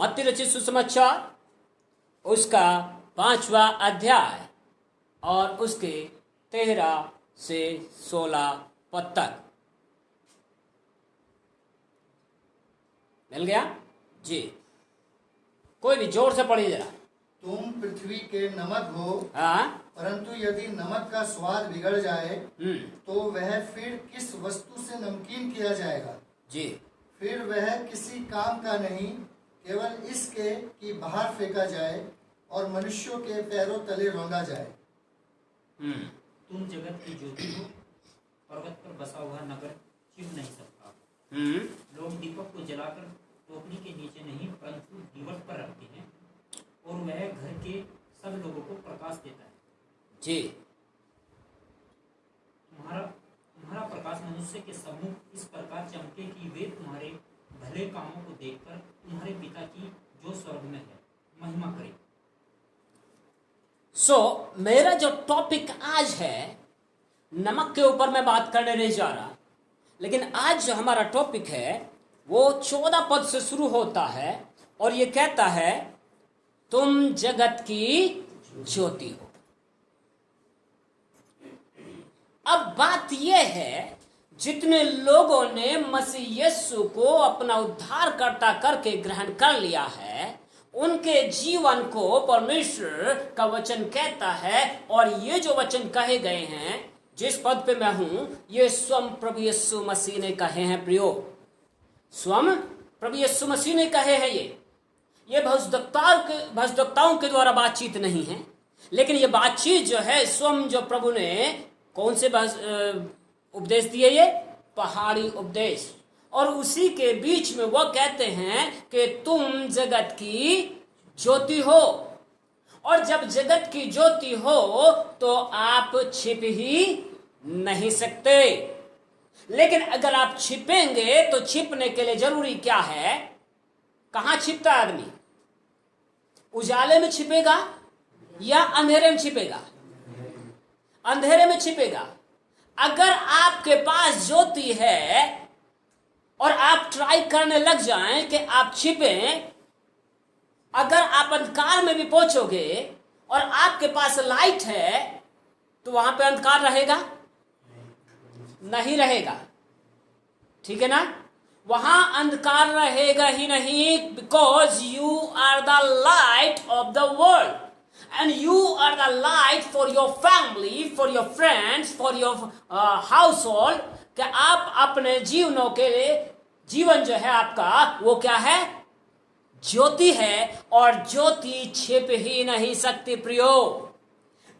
मत्ती रचित सुसमाचार उसका 5वां अध्याय और उसके 13 से 16 पद तक। मिल गया जी? कोई भी जोर से पढ़िए जरा। तुम पृथ्वी के नमक हो, हाँ, परंतु यदि नमक का स्वाद बिगड़ जाए तो वह फिर किस वस्तु से नमकीन किया जाएगा जी? फिर वह किसी काम का नहीं, केवल इसके कि बाहर फेंका जाए और मनुष्यों के पैरों तले रौंदा जाए। तुम जगत की ज्योति हो। पर्वत पर बसा हुआ नगर छिप नहीं सकता। लोग दीपक को जलाकर टोकरी के नीचे नहीं परंतु दीवट पर रखते हैं और वह घर के सब लोगों को प्रकाश देता है जी। तुम्हारा प्रकाश मनुष्य के सम्मुख इस प्रकार चमके कि वे तुम्हारे भले कामों को देखकर तुम्हारे पिता की जो स्वर्ग में है महिमा करें। मेरा जो टॉपिक आज है, नमक के ऊपर मैं बात करने नहीं जा रहा, लेकिन आज जो हमारा टॉपिक है वो 14 पद से शुरू होता है और ये कहता है तुम जगत की ज्योति हो। अब बात यह है, जितने लोगों ने मसीह यीशु को अपना उद्धारकर्ता करके ग्रहण कर लिया है, उनके जीवन को परमेश्वर का वचन कहता है, और ये जो वचन कहे गए हैं, जिस पद पे मैं हूं, ये स्वयं प्रभु यीशु मसीह ने कहे हैं। प्रियो, स्वयं प्रभु यीशु मसीह ने कहे हैं। ये भविष्यवक्ताओं के द्वारा बातचीत नहीं है, लेकिन ये बातचीत जो है स्वयं जो प्रभु ने कौन से उपदेश दिए? ये पहाड़ी उपदेश। और उसी के बीच में वो कहते हैं कि तुम जगत की ज्योति हो, और जब जगत की ज्योति हो तो आप छिप ही नहीं सकते। लेकिन अगर आप छिपेंगे तो छिपने के लिए जरूरी क्या है? कहां छिपता आदमी? उजाले में छिपेगा या अंधेरे में छिपेगा? अंधेरे में छिपेगा। अगर आपके पास ज्योति है और आप ट्राई करने लग जाएं कि आप छिपें, अगर आप अंधकार में भी पहुंचोगे और आपके पास लाइट है, तो वहां पे अंधकार रहेगा? नहीं रहेगा। ठीक है ना? वहां अंधकार रहेगा ही नहीं, because you are the light of the world and you are the light for your family, for your friends, for your household. कि आप अपने जीवनों के लिए, जीवन जो है आपका वो क्या है? ज्योति है, और ज्योति छिप ही नहीं सकती प्रियो।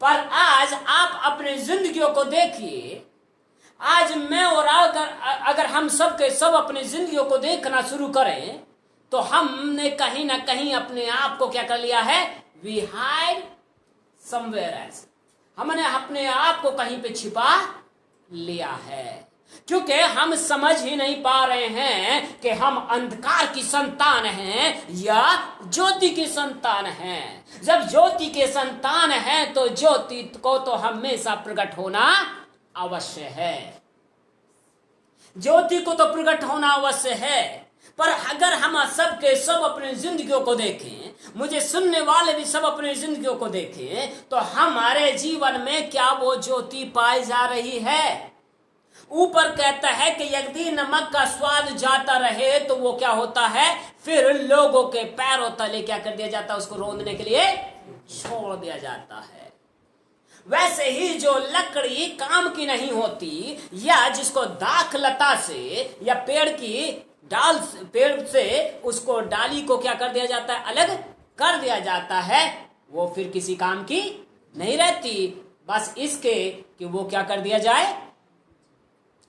पर आज आप अपने जिंदगियों को देखिए। आज मैं और अगर हम सब के सब अपनी जिंदगियों को देखना शुरू करें तो हमने कहीं ना कहीं अपने आप को क्या कर लिया है? We hide somewhere else. हमने अपने आप को कहीं पे छिपा लिया है, क्योंकि हम समझ ही नहीं पा रहे हैं कि हम अंधकार की संतान हैं या ज्योति की संतान हैं। जब ज्योति के संतान हैं तो ज्योति को तो हमेशा प्रकट होना अवश्य है। ज्योति को तो प्रकट होना अवश्य है। पर अगर हम सब के सब अपनी जिंदगियों को देखें, मुझे सुनने वाले भी सब अपनी जिंदगियों को देखें, तो हमारे जीवन में क्या वो ज्योति पाई जा रही है? ऊपर कहता है कि यदि नमक का स्वाद जाता रहे तो वो क्या होता है? फिर लोगों के पैरों तले क्या कर दिया जाता है? उसको रौंदने के लिए छोड़ दिया जाता है। वैसे ही जो लकड़ी काम की नहीं होती, या जिसको दाख लता से या पेड़ से उसको डाली को क्या कर दिया जाता है? अलग कर दिया जाता है, वो फिर किसी काम की नहीं रहती। बस इसके कि वो क्या कर दिया जाए?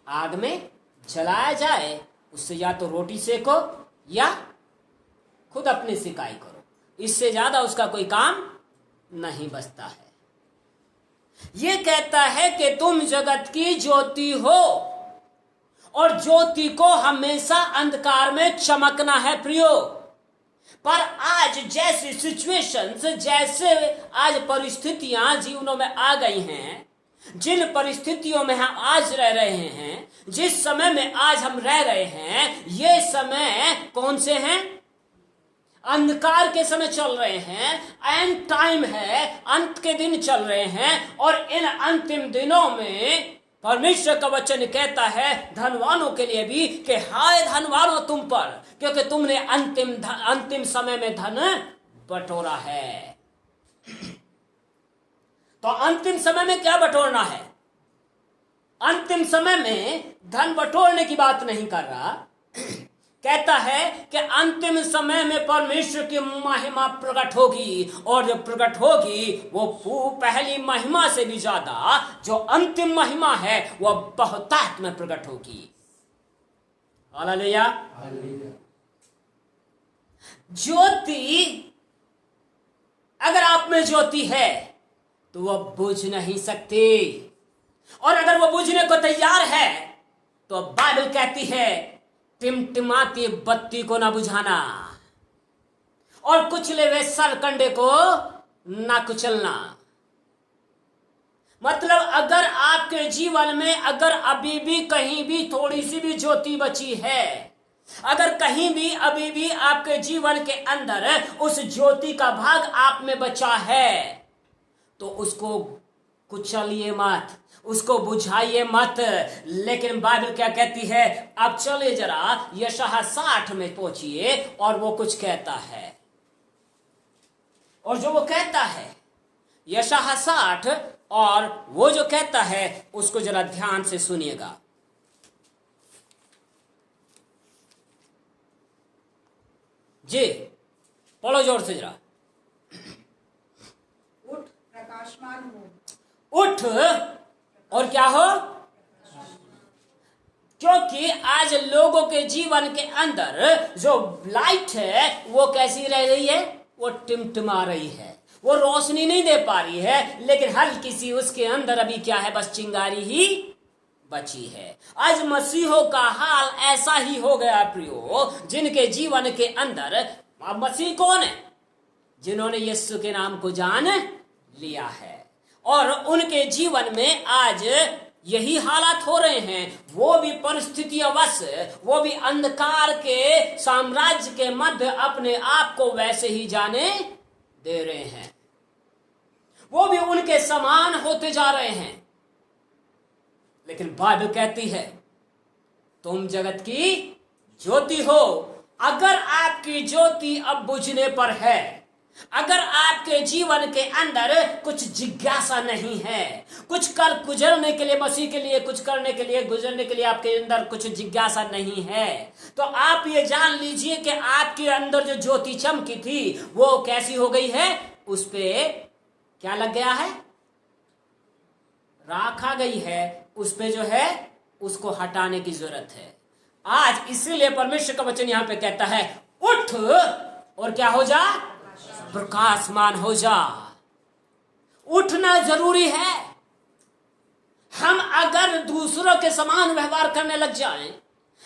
आग में जलाया जाए। उससे या तो रोटी सेको या खुद अपनी सिकाई करो, इससे ज्यादा उसका कोई काम नहीं बचता है। ये कहता है कि तुम जगत की ज्योति हो, और ज्योति को हमेशा अंधकार में चमकना है प्रियो। पर आज जैसी सिचुएशंस, जैसे आज परिस्थितियां जीवनों में आ गई हैं, जिन परिस्थितियों में हम आज रह रहे हैं, जिस समय में आज हम रह रहे हैं, ये समय कौन से हैं? अंधकार के समय चल रहे हैं, एंड टाइम है, अंत के दिन चल रहे हैं। और इन अंतिम दिनों में परमेश्वर का वचन कहता है धनवानों के लिए भी कि हाय धनवानों तुम पर, क्योंकि तुमने अंतिम समय में धन बटोरा है। तो अंतिम समय में क्या बटोरना है? अंतिम समय में धन बटोरने की बात नहीं कर रहा, कहता है कि अंतिम समय में परमेश्वर की महिमा प्रकट होगी, और जो प्रकट होगी वो पहली महिमा से भी ज्यादा जो अंतिम महिमा है वो बहुतायत में प्रकट होगी। हालेलुया। ज्योति, अगर आप में ज्योति है तो वह बुझ नहीं सकती, और अगर वो बुझने को तैयार है तो बाइबल कहती है टिमटिमाती बत्ती को ना बुझाना, और कुचले हुए सरकंडे को ना कुचलना। मतलब अगर आपके जीवन में अगर अभी भी कहीं भी थोड़ी सी भी ज्योति बची है, अगर कहीं भी अभी भी आपके जीवन के अंदर उस ज्योति का भाग आप में बचा है, तो उसको कुचलिए मत, उसको बुझाइए मत। लेकिन बाइबल क्या कहती है? आप चले जरा यशायाह 60 में पहुंचिए, और वो कुछ कहता है, और जो वो कहता है यशायाह 60, और वो जो कहता है उसको जरा ध्यान से सुनिएगा। जी पढ़ो जोर से जरा। उठ प्रकाशमान हो, उठ और क्या हो? क्योंकि आज लोगों के जीवन के अंदर जो लाइट है वो कैसी रह रही है? वो टिमटिमा रही है, वो रोशनी नहीं दे पा रही है, लेकिन हल्की सी उसके अंदर अभी क्या है? बस चिंगारी ही बची है। आज मसीहों का हाल ऐसा ही हो गया प्रियो, जिनके जीवन के अंदर, मसीह कौन है? जिन्होंने यीशु के नाम को जान लिया है, और उनके जीवन में आज यही हालात हो रहे हैं। वो भी परिस्थितिवश, वो भी अंधकार के साम्राज्य के मध्य अपने आप को वैसे ही जाने दे रहे हैं, वो भी उनके समान होते जा रहे हैं। लेकिन बाइबल कहती है तुम जगत की ज्योति हो। अगर आपकी ज्योति अब बुझने पर है, अगर आपके जीवन के अंदर कुछ जिज्ञासा नहीं है, कुछ कर गुजरने के लिए, मसीह के लिए कुछ करने के लिए, गुजरने के लिए आपके अंदर कुछ जिज्ञासा नहीं है, तो आप ये जान लीजिए कि आपके अंदर जो ज्योति चमकी थी वो कैसी हो गई है? उस पे क्या लग गया है? राख आ गई है। उस पे जो है उसको हटाने की जरूरत है आज। इसीलिए परमेश्वर का वचन यहां पे कहता है उठ और क्या हो जा? प्रकाशमान हो जा। उठना जरूरी है। हम अगर दूसरों के समान व्यवहार करने लग जाएं,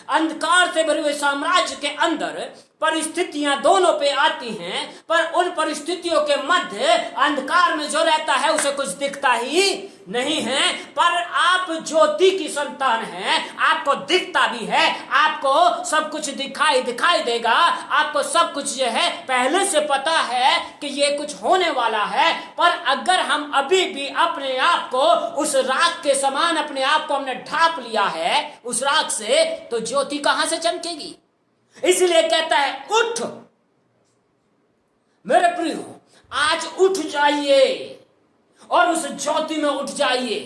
अंधकार से भरे हुए साम्राज्य के अंदर परिस्थितियां दोनों पे आती हैं, पर उन परिस्थितियों के मध्य अंधकार में जो रहता है उसे कुछ दिखता ही नहीं है। पर आप ज्योति की संतान हैं, आपको दिखता भी है, आपको सब कुछ दिखाई देगा, आपको सब कुछ जो है पहले से पता है कि ये कुछ होने वाला है। पर अगर हम अभी भी अपने आप को उस राख के समान अपने आप को हमने ढांप लिया है उस राख से, तो ज्योति कहां से चमकेगी? इसलिए कहता है उठ मेरे प्रियो, आज उठ जाइए और उस ज्योति में उठ जाइए।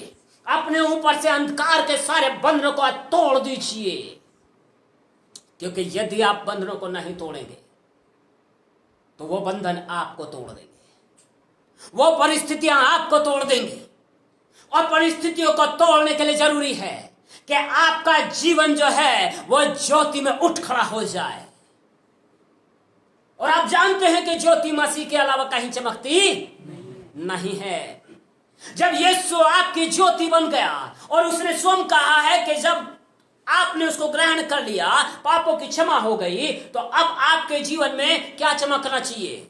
अपने ऊपर से अंधकार के सारे बंधनों को तोड़ दीजिए, क्योंकि यदि आप बंधनों को नहीं तोड़ेंगे तो वो बंधन आपको तोड़ देंगे, वो परिस्थितियां आपको तोड़ देंगी। और परिस्थितियों को तोड़ने के लिए जरूरी है कि आपका जीवन जो है वो ज्योति में उठ खड़ा हो जाए। और आप जानते हैं कि ज्योति मसीह के अलावा कहीं चमकती नहीं है। जब यीशु आपकी ज्योति बन गया और उसने स्वयं कहा है कि जब आपने उसको ग्रहण कर लिया, पापों की क्षमा हो गई, तो अब आपके जीवन में क्या चमकना चाहिए?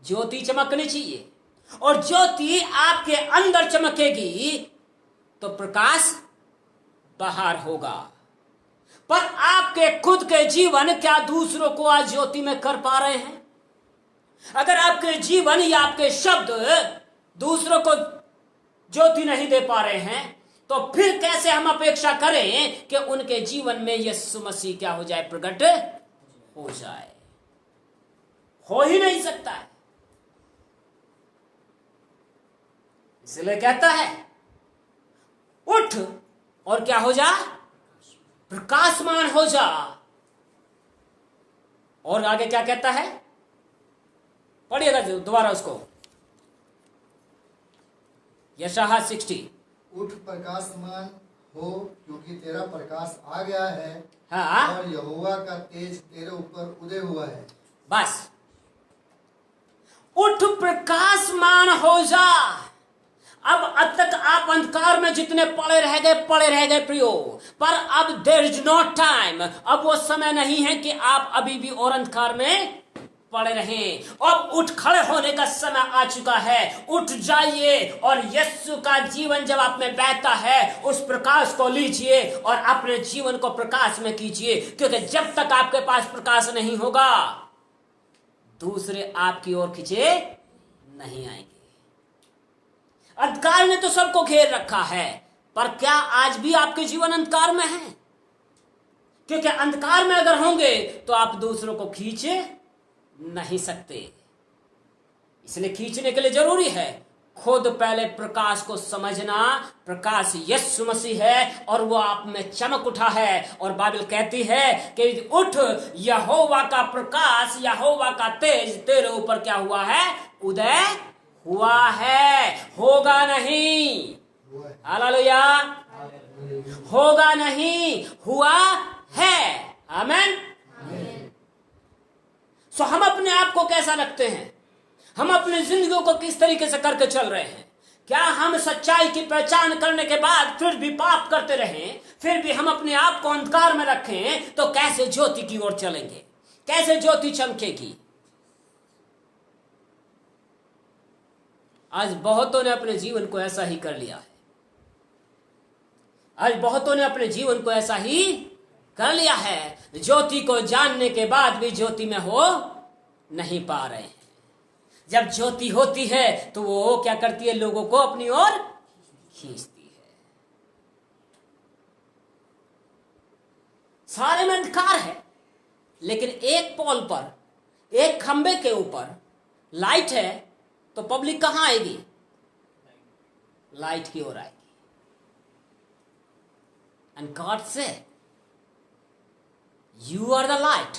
ज्योति चमकनी चाहिए। और ज्योति आपके अंदर चमकेगी तो प्रकाश बाहर होगा। पर आपके खुद के जीवन क्या दूसरों को आज ज्योति में कर पा रहे हैं? अगर आपके जीवन या आपके शब्द दूसरों को ज्योति नहीं दे पा रहे हैं, तो फिर कैसे हम अपेक्षा करें कि उनके जीवन में यीशु मसीह क्या हो जाए, प्रकट हो जाए? हो ही नहीं सकता है। इसलिए कहता है उठ और क्या हो जा, प्रकाशमान हो जा। और आगे क्या कहता है, पढ़िएगा दोबारा उसको, यशायाह 60। उठ प्रकाशमान हो, क्योंकि तेरा प्रकाश आ गया है। हाँ, और यहोवा का तेज तेरे ऊपर उदय हुआ है। बस उठ प्रकाशमान हो जा। अब तक आप अंधकार में जितने पड़े रह गए प्रियो, पर अब देयर इज नो टाइम, अब वो समय नहीं है कि आप अभी भी और अंधकार में पड़े रहें। अब उठ खड़े होने का समय आ चुका है। उठ जाइए और यीशु का जीवन जब आप में बहता है, उस प्रकाश को लीजिए और अपने जीवन को प्रकाश में कीजिए, क्योंकि जब तक आपके पास प्रकाश नहीं होगा, दूसरे आपकी ओर खींचे नहीं आएंगे। अंधकार ने तो सबको घेर रखा है, पर क्या आज भी आपके जीवन अंधकार में है? क्योंकि अंधकार में अगर होंगे तो आप दूसरों को खींच नहीं सकते। इसलिए खींचने के लिए जरूरी है खुद पहले प्रकाश को समझना। प्रकाश यीशु मसीह है और वो आप में चमक उठा है। और बाइबल कहती है कि उठ, यहोवा का प्रकाश, यहोवा का तेज तेरे ऊपर क्या हुआ है, उदय हुआ है। होगा नहीं, हालेलुया, होगा नहीं, हुआ है। आमीन। सो हम अपने आप को कैसा रखते हैं? हम अपनी जिंदगी को किस तरीके से करके चल रहे हैं? क्या हम सच्चाई की पहचान करने के बाद फिर भी पाप करते रहें, फिर भी हम अपने आप को अंधकार में रखें, तो कैसे ज्योति की ओर चलेंगे? कैसे ज्योति चमकेगी? आज बहुतों ने अपने जीवन को ऐसा ही कर लिया है। आज बहुतों ने अपने जीवन को ऐसा ही कर लिया है, ज्योति को जानने के बाद भी ज्योति में हो नहीं पा रहे हैं। जब ज्योति होती है तो वो क्या करती है, लोगों को अपनी ओर खींचती है। सारे में अंधकार है, लेकिन एक पोल पर, एक खंबे के ऊपर लाइट है, तो पब्लिक कहां आएगी? लाइट की ओर आएगी। एंड गॉड से You are the light.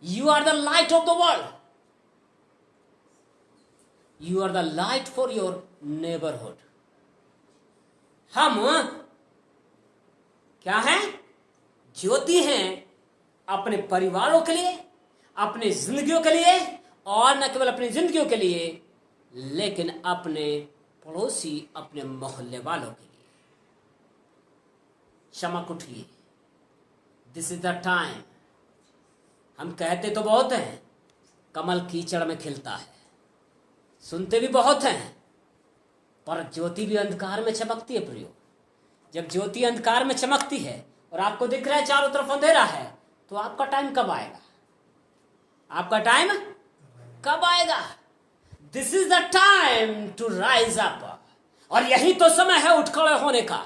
You are the light of the world. You are the light for your neighborhood. हम क्या हैं? ज्योति हैं अपने परिवारों के लिए, अपनी जिंदगियों के लिए, और न केवल अपनी जिंदगियों के लिए, लेकिन अपने पड़ोसी, अपने मोहल्ले वालों के लिए। चमक उठिए। This is the time. हम कहते तो बहुत हैं, कमल कीचड़ में खिलता है, सुनते भी बहुत हैं, पर ज्योति भी अंधकार में चमकती है प्रियो। जब ज्योति अंधकार में चमकती है और आपको दिख रहा है चारों तरफ अंधेरा है, तो आपका टाइम कब आएगा? आपका टाइम कब आएगा? This is the time to rise up. और यही तो समय है उठ खड़े होने का,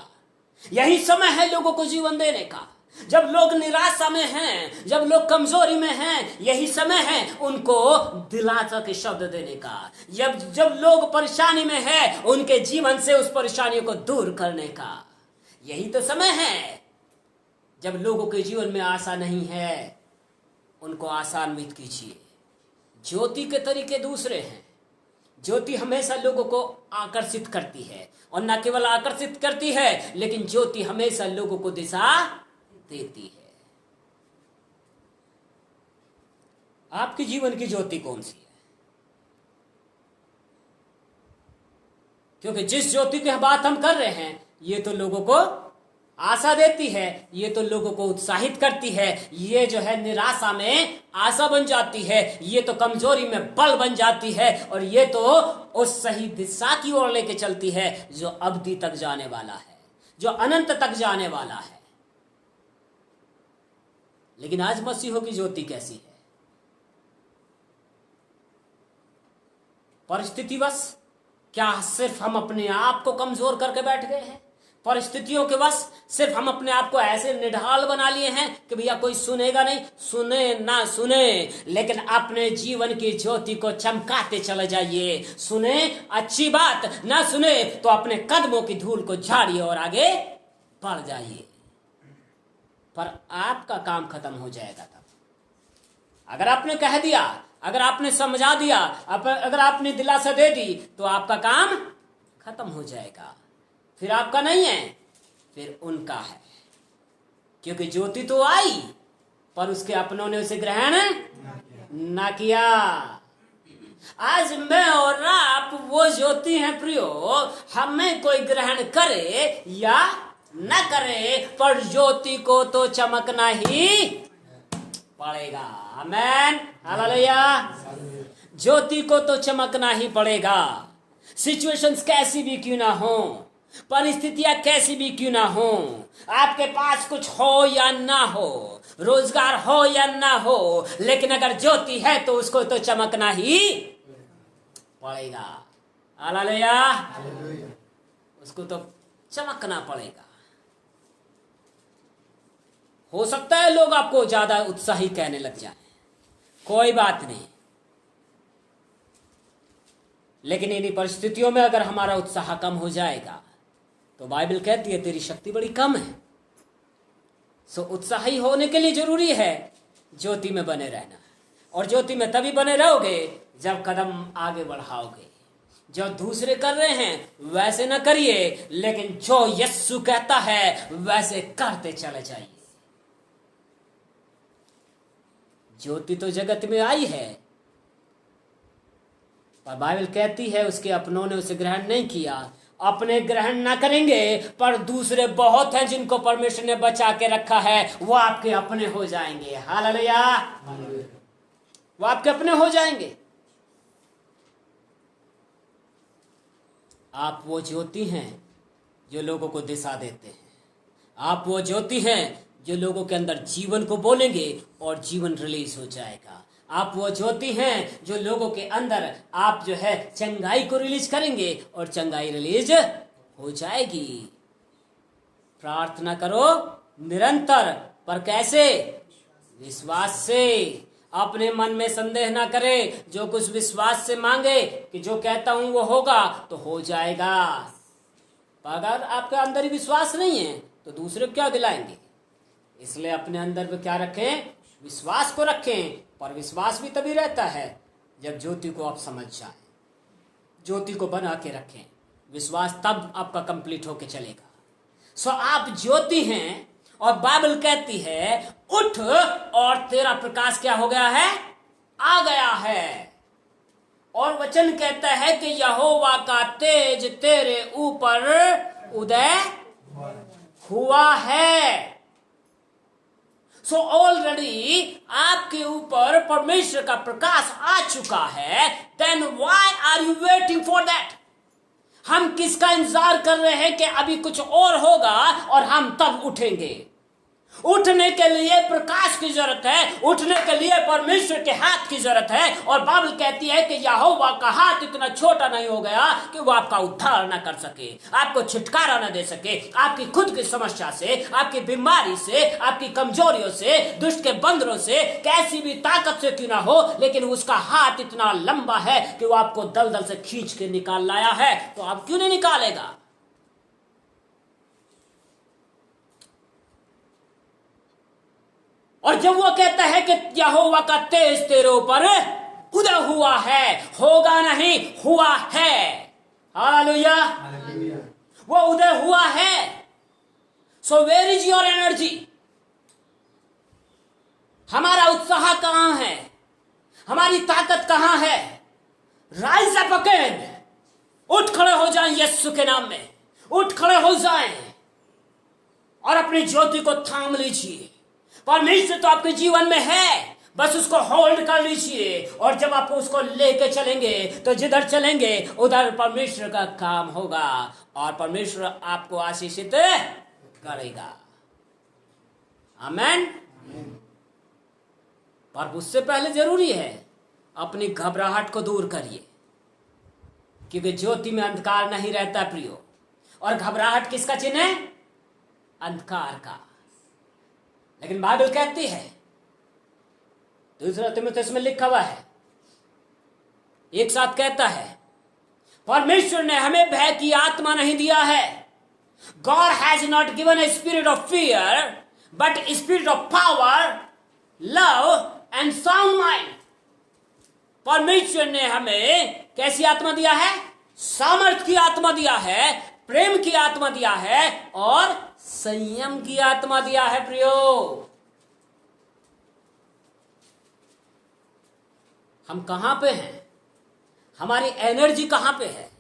यही समय है लोगों को जीवन देने का। जब लोग निराशा में हैं, जब लोग कमजोरी में हैं, यही समय है उनको दिलासा के शब्द देने का। जब लोग परेशानी में हैं, उनके जीवन से उस परेशानी को दूर करने का। यही तो समय है जब लोगों के जीवन में आशा नहीं है, उनको आशान्वित कीजिए। ज्योति के तरीके दूसरे हैं। ज्योति हमेशा लोगों को आकर्षित करती है, और न केवल आकर्षित करती है, लेकिन ज्योति हमेशा लोगों को दिशा देती है। आपके जीवन की ज्योति कौन सी है? क्योंकि जिस ज्योति की बात हम कर रहे हैं, ये तो लोगों को आशा देती है, ये तो लोगों को उत्साहित करती है, ये जो है निराशा में आशा बन जाती है, ये तो कमजोरी में बल बन जाती है, और ये तो उस सही दिशा की ओर लेके चलती है जो अवधि तक जाने वाला है, जो अनंत तक जाने वाला है। लेकिन आज मसीहों की ज्योति कैसी है? परिस्थितिवश क्या सिर्फ हम अपने आप को कमजोर करके बैठ गए हैं? परिस्थितियों के वश सिर्फ हम अपने आप को ऐसे निढाल बना लिए हैं कि भैया कोई सुनेगा नहीं, सुने ना सुने, लेकिन अपने जीवन की ज्योति को चमकाते चले जाइए। सुने अच्छी बात, ना सुने तो अपने कदमों की धूल को झाड़िए और आगे बढ़ जाइए। पर आपका काम खत्म हो जाएगा तब। अगर आपने कह दिया, अगर आपने समझा दिया, अगर आपने दिलासा दे दी, तो आपका काम खत्म हो जाएगा। फिर आपका नहीं है, फिर उनका है। क्योंकि ज्योति तो आई, पर उसके अपनों ने उसे ग्रहण ना किया। आज मैं और आप वो ज्योति हैं प्रियो, हमें कोई ग्रहण करे या न करे, पर ज्योति को तो चमकना ही पड़ेगा। आमेन, हालेलुया। ज्योति को तो चमकना ही पड़ेगा। सिचुएशंस कैसी भी क्यों ना हो, परिस्थितियां कैसी भी क्यों ना हो, आपके पास कुछ हो या ना हो, रोजगार हो या ना हो, लेकिन अगर ज्योति है तो उसको तो चमकना ही पड़ेगा। हालेलुया, उसको तो चमकना पड़ेगा। हो सकता है लोग आपको ज्यादा उत्साही कहने लग जाएं, कोई बात नहीं, लेकिन इन्हीं परिस्थितियों में अगर हमारा उत्साह कम हो जाएगा तो बाइबल कहती है तेरी शक्ति बड़ी कम है। सो उत्साही होने के लिए जरूरी है ज्योति में बने रहना, और ज्योति में तभी बने रहोगे जब कदम आगे बढ़ाओगे। जो दूसरे कर रहे हैं वैसे न करिए, लेकिन जो यीशु कहता है वैसे करते चले जाइए। ज्योति तो जगत में आई है, पर बाइबल कहती है उसके अपनों ने उसे ग्रहण नहीं किया। अपने ग्रहण ना करेंगे, पर दूसरे बहुत हैं जिनको परमेश्वर ने बचा के रखा है, वो आपके अपने हो जाएंगे। हालेलुया, वो आपके अपने हो जाएंगे। आप वो ज्योति हैं जो लोगों को दिशा देते हैं। आप वो ज्योति हैं जो लोगों के अंदर जीवन को बोलेंगे और जीवन रिलीज हो जाएगा। आप वो ज्योति हैं जो लोगों के अंदर आप जो है चंगाई को रिलीज करेंगे और चंगाई रिलीज हो जाएगी। प्रार्थना करो निरंतर, पर कैसे? विश्वास से। अपने मन में संदेह ना करे, जो कुछ विश्वास से मांगे कि जो कहता हूं वो होगा तो हो जाएगा। अगर आपके अंदर ही विश्वास नहीं है तो दूसरे क्या दिलाएंगे? इसलिए अपने अंदर में क्या रखें? विश्वास को रखें। पर विश्वास भी तभी रहता है जब ज्योति को आप समझ जाएं, ज्योति को बना के रखें। विश्वास तब आपका कंप्लीट होके चलेगा। सो आप ज्योति हैं, और बाइबल कहती है उठ और तेरा प्रकाश क्या हो गया है? आ गया है। और वचन कहता है कि यहोवा का तेज तेरे ऊपर उदय हुआ है। सो ऑलरेडी आपके ऊपर परमेश्वर का प्रकाश आ चुका है। Then why are you waiting for that? हम किसका इंतजार कर रहे हैं कि अभी कुछ और होगा और हम तब उठेंगे? उठने के लिए प्रकाश की जरूरत है, उठने के लिए परमेश्वर के हाथ की जरूरत है। और बाइबल कहती है कि यहोवा का हाथ इतना छोटा नहीं हो गया कि वो आपका उद्धार ना कर सके, आपको छुटकारा ना दे सके, आपकी खुद की समस्या से, आपकी बीमारी से, आपकी कमजोरियों से, दुष्ट के बंदरों से, कैसी भी ताकत से क्यों ना हो, लेकिन उसका हाथ इतना लंबा है कि वो आपको दलदल से खींच के निकाल लाया है। तो आप क्यों नहीं निकालेगा? और जब वो कहता है कि यहोवा का तेज तेरे ऊपर उदय हुआ है, होगा नहीं, हुआ है। हालेलुया, वो उदय हुआ है। So where is your energy? हमारा उत्साह कहां है? हमारी ताकत कहां है? Rise up again. उठ खड़े हो जाएं यीशु के नाम में, उठ खड़े हो जाएं और अपनी ज्योति को थाम लीजिए। परमेश्वर तो आपके जीवन में है, बस उसको होल्ड कर लीजिए। और जब आप उसको लेके चलेंगे तो जिधर चलेंगे उधर परमेश्वर का काम होगा और परमेश्वर आपको आशीषित करेगा। आमेन। पर उससे पहले जरूरी है अपनी घबराहट को दूर करिए, क्योंकि ज्योति में अंधकार नहीं रहता प्रियो। और घबराहट किसका चिन्ह है? अंधकार का। लेकिन बाइबल कहती है, दूसरा तीमुथियुस में लिखा हुआ है, एक साथ कहता है, परमेश्वर ने हमें भय की आत्मा नहीं दिया है। God has not given a spirit of fear, but a spirit of power, love and sound mind. परमेश्वर ने हमें कैसी आत्मा दिया है? सामर्थ की आत्मा दिया है, प्रेम की आत्मा दिया है और संयम की आत्मा दिया है प्रियो। हम कहां पे हैं? हमारी एनर्जी कहां पे है?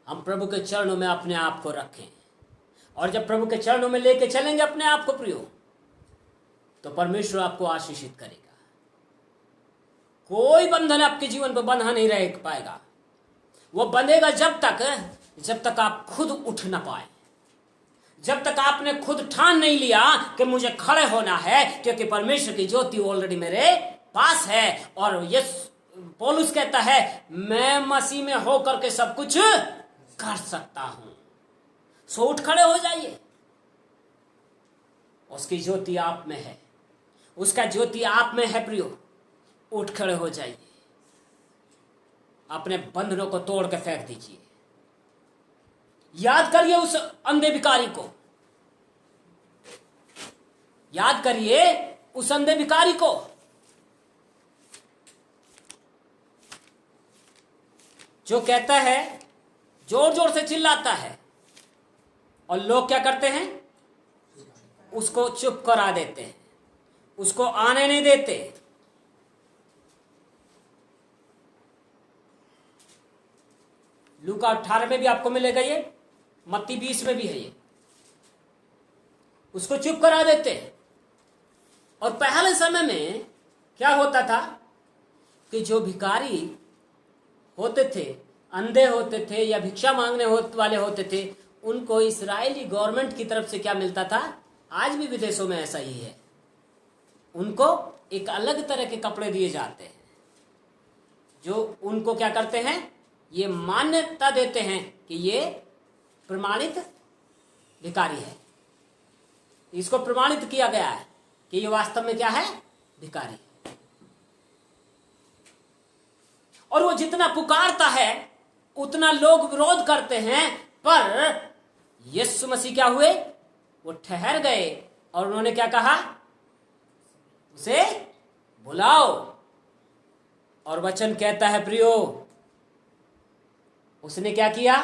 हम प्रभु के चरणों में अपने आप को रखें, और जब प्रभु के चरणों में लेके चलेंगे अपने आप को प्रियो, तो परमेश्वर आपको आशीषित करेगा। कोई बंधन आपके जीवन पर बंधा नहीं रह पाएगा। वो बंधेगा जब तक आप खुद उठ ना पाए, जब तक आपने खुद ठान नहीं लिया कि मुझे खड़े होना है, क्योंकि परमेश्वर की ज्योति ऑलरेडी मेरे पास है। और यस पौलुस कहता है, मैं मसीह में होकर के सब कुछ कर सकता हूं। सो उठ खड़े हो जाइए। उसकी ज्योति आप में है, उसका ज्योति आप में है प्रियो। उठ खड़े हो जाइए, अपने बंधनों को तोड़ के फेंक दीजिए। याद करिए उस अंधे भिखारी को, याद करिए उस अंधे भिखारी को। जो कहता है, जोर जोर से चिल्लाता है, और लोग क्या करते हैं? उसको चुप करा देते हैं, उसको आने नहीं देते। लूका 18 में भी आपको मिलेगा ये, मत्ती 20 में भी है ये। उसको चुप करा देते। और पहले समय में क्या होता था कि जो भिखारी होते थे, अंधे होते थे या भिक्षा मांगने वाले होते थे, उनको इस्राएली गवर्नमेंट की तरफ से क्या मिलता था? आज भी विदेशों में ऐसा ही है। उनको एक अलग तरह के कपड़े दिए जाते हैं, जो उनको क्या करते हैं? ये मान्यता देते हैं कि ये प्रमाणित भिखारी है। इसको प्रमाणित किया गया है कि ये वास्तव में क्या है? भिखारी। और वो जितना पुकारता है उतना लोग विरोध करते हैं, पर यीशु मसीह क्या हुए? वो ठहर गए और उन्होंने क्या कहा? उसे बुलाओ। और वचन कहता है प्रियो, उसने क्या किया?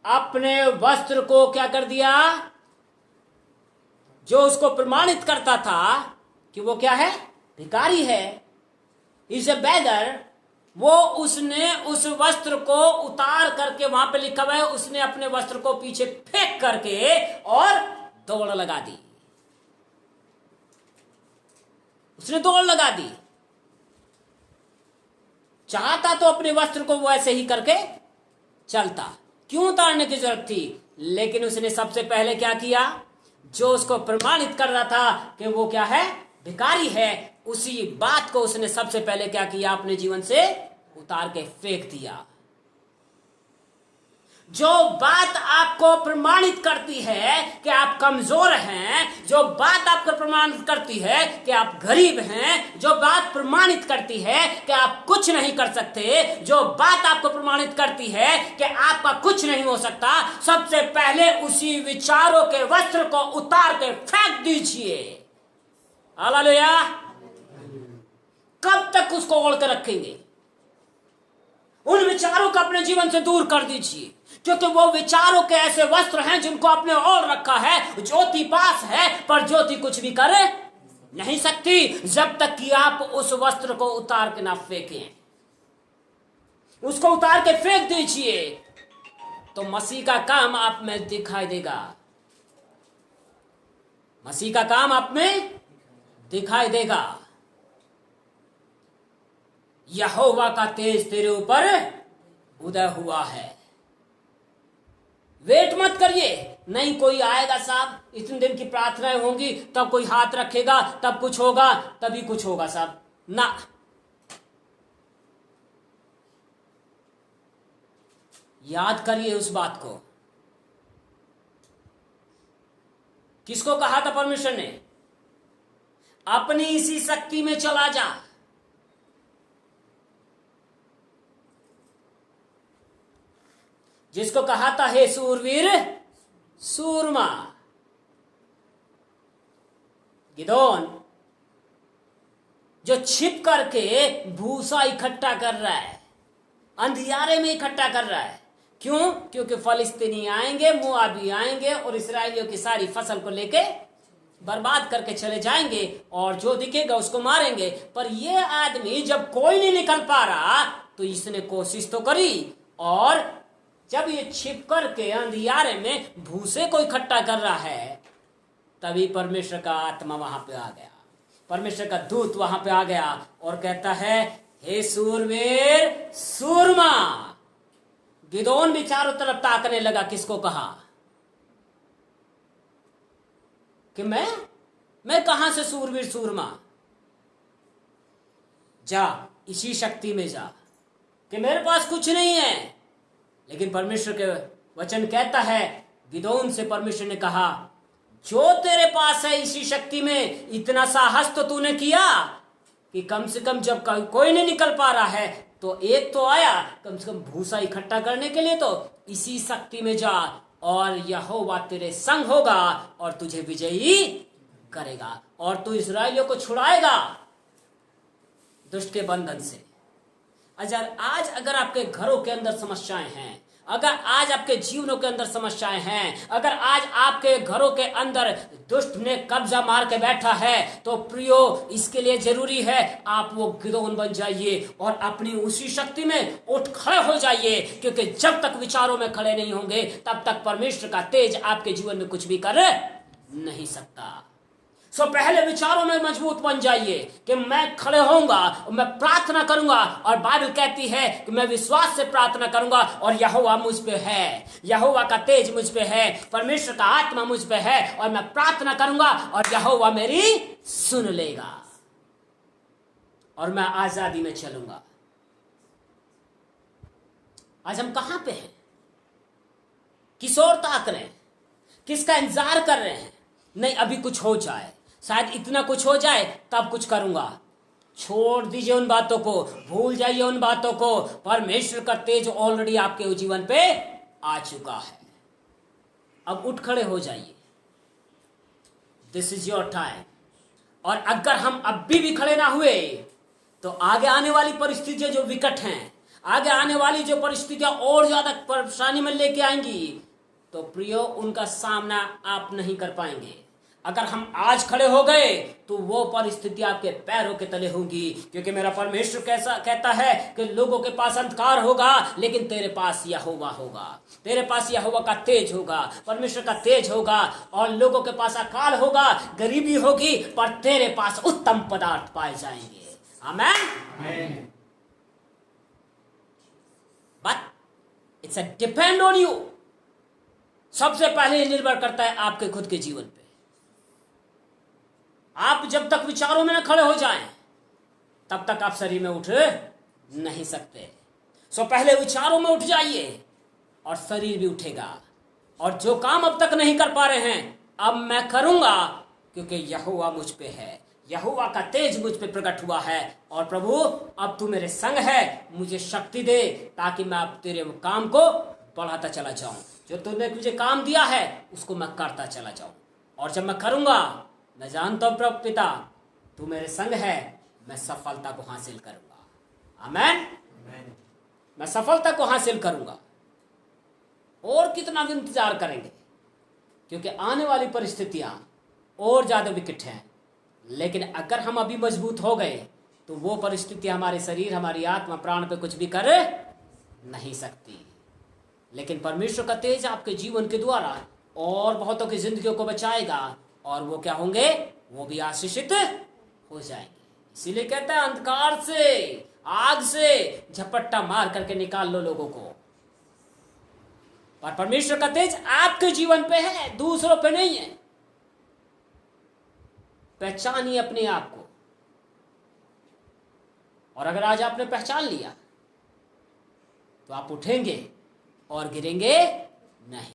अपने वस्त्र को क्या कर दिया? जो उसको प्रमाणित करता था कि वो क्या है? भिखारी है, इज ए बेगर, वो उसने उस वस्त्र को उतार करके, वहां पे लिखा हुआ है, उसने अपने वस्त्र को पीछे फेंक करके और दौड़ लगा दी। उसने दौड़ लगा दी। चाहता तो अपने वस्त्र को वैसे ही करके चलता, क्यों उतारने की जरूरत थी? लेकिन उसने सबसे पहले क्या किया? जो उसको प्रमाणित कर रहा था कि वो क्या है? भिखारी है, उसी बात को उसने सबसे पहले क्या किया? अपने जीवन से उतार के फेंक दिया। जो बात आपको प्रमाणित करती है कि आप कमजोर हैं, जो बात आपको प्रमाणित करती है कि आप गरीब हैं, जो बात प्रमाणित करती है कि आप कुछ नहीं कर सकते, जो बात आपको प्रमाणित करती है कि आपका कुछ नहीं हो सकता, सबसे पहले उसी विचारों के वस्त्र को उतार के फेंक दीजिए। हालेलुया। कब तक उसको ओढ़ कर रखेंगे? उन विचारों को अपने जीवन से दूर कर दीजिए, क्योंकि वो विचारों के ऐसे वस्त्र हैं जिनको आपने ओढ़ रखा है। ज्योति पास है, पर ज्योति कुछ भी कर नहीं सकती जब तक कि आप उस वस्त्र को उतार के ना फेंकें। उसको उतार के फेंक दीजिए, तो मसीह का काम आप में दिखाई देगा। मसीह का काम आप में दिखाई देगा। यहोवा का तेज तेरे ऊपर उदय हुआ है। वेट मत करिए नहीं कोई आएगा साहब, इतने दिन की प्रार्थनाएं होंगी, तब कोई हाथ रखेगा, तब कुछ होगा, तभी कुछ होगा साहब, ना। याद करिए उस बात को। किसको कहा था परमेश्वर ने? अपनी इसी शक्ति में चला जा। जिसको कहा था हे सूरवीर सूरमा, गिदोन जो छिप करके भूसा इकट्ठा कर रहा है, अंधियारे में इकट्ठा कर रहा है। क्यों? क्योंकि फलिस्तीनी आएंगे, मुआबी आएंगे और इसराइलियों की सारी फसल को लेके बर्बाद करके चले जाएंगे और जो दिखेगा उसको मारेंगे। पर ये आदमी जब कोई नहीं निकल पा रहा तो इसने कोशिश तो करी, और जब ये छिप करके अंधियारे में भूसे को इकट्ठा कर रहा है, तभी परमेश्वर का आत्मा वहां पे आ गया, परमेश्वर का दूत वहां पे आ गया और कहता है हे सूरवीर सूरमा। गिदोन भी चारों तरफ ताकने लगा। किसको कहा? कि मैं कहां से सूरवीर सूरमा? जा इसी शक्ति में जा, कि मेरे पास कुछ नहीं है। लेकिन परमेश्वर के वचन कहता है, गिदोन से परमेश्वर ने कहा जो तेरे पास है इसी शक्ति में, इतना साहस तो तूने किया कि कम से कम जब कोई नहीं निकल पा रहा है तो एक तो आया कम से कम भूसा इकट्ठा करने के लिए, तो इसी शक्ति में जा और यहोवा तेरे संग होगा और तुझे विजयी करेगा और तू इस्राएलियों को छुड़ाएगा दुष्ट के बंधन से। आज अगर आपके घरों के अंदर समस्याएं हैं, अगर आज आपके जीवनों के अंदर समस्याएं हैं, अगर आज आपके घरों के अंदर दुष्ट ने कब्जा मार के बैठा है, तो प्रियो इसके लिए जरूरी है आप वो गिदोन बन जाइए और अपनी उसी शक्ति में उठ खड़े हो जाइए। क्योंकि जब तक विचारों में खड़े नहीं होंगे तब तक परमेश्वर का तेज आपके जीवन में कुछ भी कर नहीं सकता। सो पहले विचारों में मजबूत बन जाइए कि मैं खड़े होऊंगा, मैं प्रार्थना करूंगा, और बाइबल कहती है कि मैं विश्वास से प्रार्थना करूंगा और यहोवा मुझ पे है, यहोवा का तेज मुझ पे है, परमेश्वर का आत्मा मुझ पे है और मैं प्रार्थना करूंगा और यहोवा मेरी सुन लेगा और मैं आजादी में चलूंगा। आज हम कहां पे हैं? किस ओर ताक रहे हैं? किसका इंतजार कर रहे हैं? नहीं अभी कुछ हो जाए, शायद इतना कुछ हो जाए तब कुछ करूंगा। छोड़ दीजिए उन बातों को, भूल जाइए उन बातों को। परमेश्वर का तेज ऑलरेडी आपके जीवन पे आ चुका है। अब उठ खड़े हो जाइए, दिस इज योर टाइम। और अगर हम अब भी खड़े ना हुए तो आगे आने वाली परिस्थितियां जो विकट हैं, आगे आने वाली जो परिस्थितियां और ज्यादा परेशानी में लेके आएंगी, तो प्रियो उनका सामना आप नहीं कर पाएंगे। अगर हम आज खड़े हो गए तो वो परिस्थिति आपके पैरों के तले होंगी। क्योंकि मेरा परमेश्वर कैसा कहता है कि लोगों के पास अंधकार होगा लेकिन तेरे पास यहोवा होगा, तेरे पास यहोवा का तेज होगा, परमेश्वर का तेज होगा। और लोगों के पास अकाल होगा, गरीबी होगी, पर तेरे पास उत्तम पदार्थ पाए जाएंगे। Amen. But it's a depend on you. सबसे पहले निर्भर करता है आपके खुद के जीवन पे। आप जब तक विचारों में न खड़े हो जाएं तब तक आप शरीर में उठ नहीं सकते। सो पहले विचारों में उठ जाइए और शरीर भी उठेगा। और जो काम अब तक नहीं कर पा रहे हैं अब मैं करूंगा, क्योंकि यहोवा मुझ पे है, यहोवा का तेज मुझ पे प्रकट हुआ है। और प्रभु अब तू मेरे संग है, मुझे शक्ति दे ताकि मैं अब तेरे काम को बढ़ाता चला जाऊं। जो तूने मुझे काम दिया है उसको मैं करता चला जाऊं। और जब मैं करूंगा, मैं जानता हूं प्रभु पिता तू मेरे संग है, मैं सफलता को हासिल करूंगा। आमेन। मैं सफलता को हासिल करूंगा। और कितना भी इंतजार करेंगे, क्योंकि आने वाली परिस्थितियां और ज्यादा विकट हैं। लेकिन अगर हम अभी मजबूत हो गए तो वो परिस्थिति हमारे शरीर, हमारी आत्मा, प्राण पे कुछ भी कर नहीं सकती। लेकिन परमेश्वर का तेज आपके जीवन के द्वारा और बहुतों की जिंदगियों को बचाएगा और वो क्या होंगे? वो भी आशीषित हो जाएंगे। इसीलिए कहता है अंधकार से, आग से झपट्टा मार करके निकाल लो लोगों को। पर परमेश्वर का तेज आपके जीवन पे है, दूसरों पे नहीं है। पहचानिए अपने आप को, और अगर आज आपने पहचान लिया तो आप उठेंगे और गिरेंगे नहीं।